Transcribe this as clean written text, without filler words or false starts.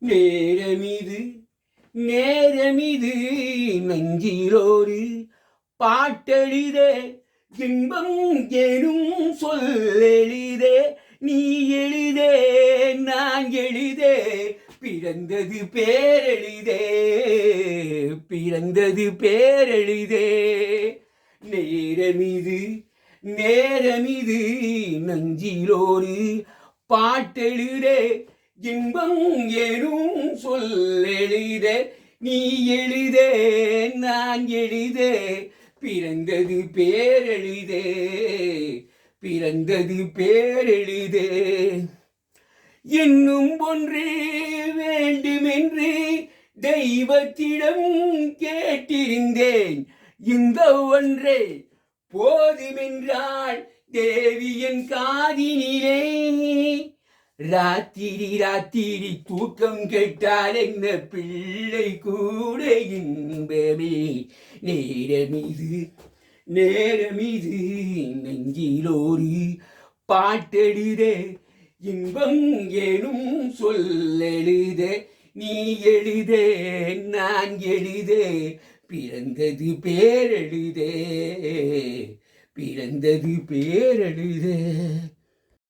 நேரமிது நேரமிது நெஞ்சிலோடு பாட்டெழுதே இன்பம் எனும் சொல்லெழுதே நீ எழுதே நான் எழுதே பிறந்தது பேரெழுதே பிறந்தது பேரெழுதே நேரமிது நேரமிது நெஞ்சிலோடு பாட்டெழுதே இன்பம் எனும் சொல்லெழுத நீ எழுதே நான் எழுதே பிறந்தது பேரெழுதே பிறந்தது பேரெழுதே இன்னும் ஒன்று வேண்டுமென்று தெய்வத்திடம் கேட்டிருந்தேன் இந்த ஒன்றே போதுமென்றாள் தேவியன் காதினிலே ராத்திரி ராத்திரி தூக்கம் கேட்டால் என்ன பிள்ளை கூட இன்பமே நேரமிது நேரமிது நெஞ்சிலோரு பாட்டெழுதே இன்பம் எனும் சொல்லெழுத நீ எழுதே நான் எழுதே பிறந்தது பேரெழுதே பிறந்தது பேரெழுதே.